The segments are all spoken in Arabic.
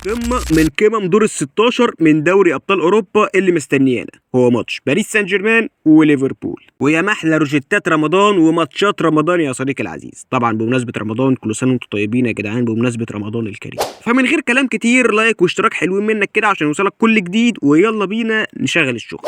قمة من قمم دور ال 16 من دوري ابطال اوروبا اللي مستنيانا هو ماتش باريس سان جيرمان وليفربول. ويا محلى روجيتات رمضان وماتشات رمضان يا صديقي العزيز. طبعا بمناسبة رمضان كل سنة وانتم طيبين يا جدعان، بمناسبة رمضان الكريم. فمن غير كلام كتير، لايك واشتراك حلوين منك كده عشان يوصلك كل جديد، ويلا بينا نشغل الشغل.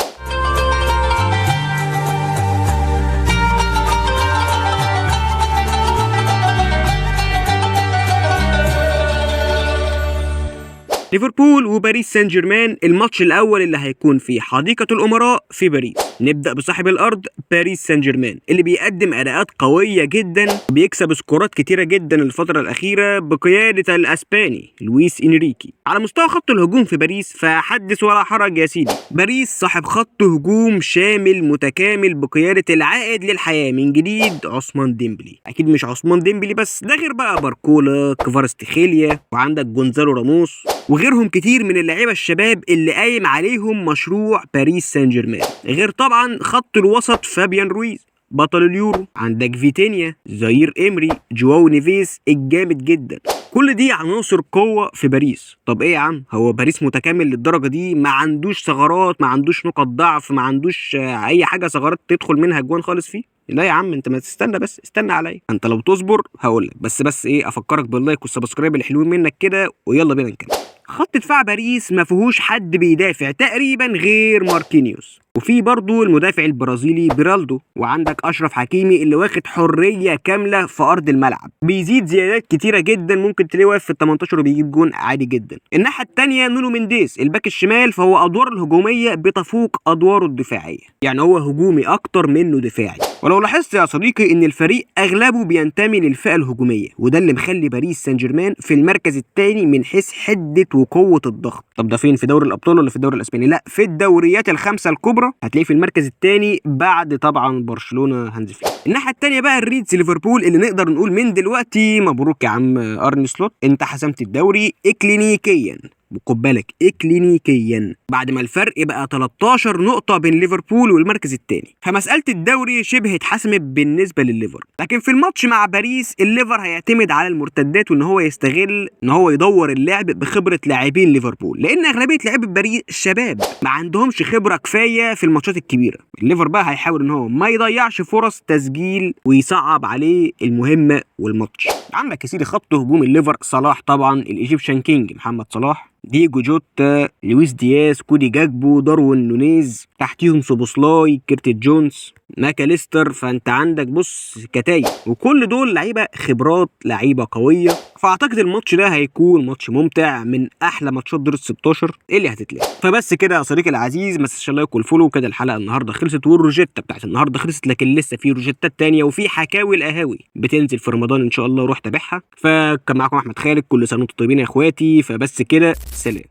ليفربول وباريس سان جيرمان، الماتش الاول اللي هيكون في حديقة الامراء في باريس. نبدأ بصاحب الارض باريس سان جيرمان اللي بيقدم اداءات قوية جدا، بيكسب سكورات كتيرة جدا الفترة الاخيرة بقيادة الاسباني لويس انريكي. على مستوى خط الهجوم في باريس فحدث ولا حرج يا سيدي، باريس صاحب خط هجوم شامل متكامل بقيادة العائد للحياة من جديد عثمان ديمبلي. اكيد مش عثمان ديمبلي بس، ده غير بقى باركولا، كفاراتسخيليا، وعندك جونزالو راموس وغيرهم كتير من اللعيبه الشباب اللي قايم عليهم مشروع باريس سان جيرمان. غير طبعا خط الوسط فابيان رويز بطل اليورو، عندك فيتينيا، زاير إمري، جواو نيفيس الجامد جدا. كل دي عناصر قوة في باريس. طب ايه يا عم، هو باريس متكامل للدرجة دي؟ ما عندوش ثغرات، ما عندوش نقط ضعف، ما عندوش اي حاجة ثغرات تدخل منها جوان خالص فيه؟ لا يا عم، انت ما تستنى، بس استنى عليا. انت لو تصبر هقولك. بس ايه، افكرك باللايك والسبسكرايب الحلوين منك كده، ويلا بينا نكمل. خط دفاع باريس ما فيهوش حد بيدافع تقريبا غير ماركينيوس، وفي برضه المدافع البرازيلي بيرالدو، وعندك اشرف حكيمي اللي واخد حريه كامله في ارض الملعب، بيزيد زيادات كتيره جدا، ممكن تلاقيه واقف في ال 18 وبيجيب جون عادي جدا. الناحيه الثانيه نونو مينديز الباك الشمال، فهو ادواره الهجوميه بتفوق ادواره الدفاعيه، يعني هو هجومي اكتر منه دفاعي. ولو لاحظت يا صديقي ان الفريق اغلبه بينتمي للفئه الهجوميه، وده اللي مخلي باريس سان جيرمان في المركز الثاني من حيث حده وقوه الضغط. طب ده فين، في دوري الابطال ولا في الدوري الاسباني؟ لا، في الدوريات الخمسه الكبرى هتلاقيه في المركز الثاني بعد طبعا برشلونه هانز فليك. الناحيه الثانيه بقى الريدز ليفربول، اللي نقدر نقول من دلوقتي مبروك يا عم ارني سلوت، انت حسمت الدوري اكلينيكيا. خد بالك اكلينيكيا، بعد ما الفرق بقى 13 نقطة بين ليفربول والمركز الثاني، فمسألة الدوري شبه اتحسمت بالنسبة لليفر. لكن في الماتش مع باريس الليفر هيعتمد على المرتدات، وان هو يستغل ان هو يدور اللعب بخبرة لاعبين ليفربول، لان اغلبية لاعبي باريس شباب ما عندهمش خبرة كفاية في الماتشات الكبيرة. الليفر بقى هيحاول ان هو ما يضيعش فرص تسجيل ويصعب عليه المهمة والماتش. عندك يا سيدي خط هجوم الليفر صلاح طبعا، الايجيبشن كينج محمد صلاح، دييجو جوتا، لويس دياز، كودي جاكبو، داروين نونيز، تحتيهم سوبوسلاي، كيرتي جونز، ماكاليستر. فانت عندك بص كتايب، وكل دول لعيبه خبرات، لعيبه قويه. فاعتقد الماتش ده هيكون ماتش ممتع، من احلى ماتشات دور ال 16 اللي هتتلعب. فبس كده يا صديقي العزيز، ما تنساش اللايك والفولو كده. الحلقه النهارده خلصت، والروجيتا بتاعت النهارده خلصت، لكن لسه في روجيتات تانية وفي حكاوي القهاوي بتنزل في رمضان ان شاء الله، روح تابعها. فكان معاكم احمد خالد، كل سنه وانتم طيبين يا اخواتي. فبس كده، سلام.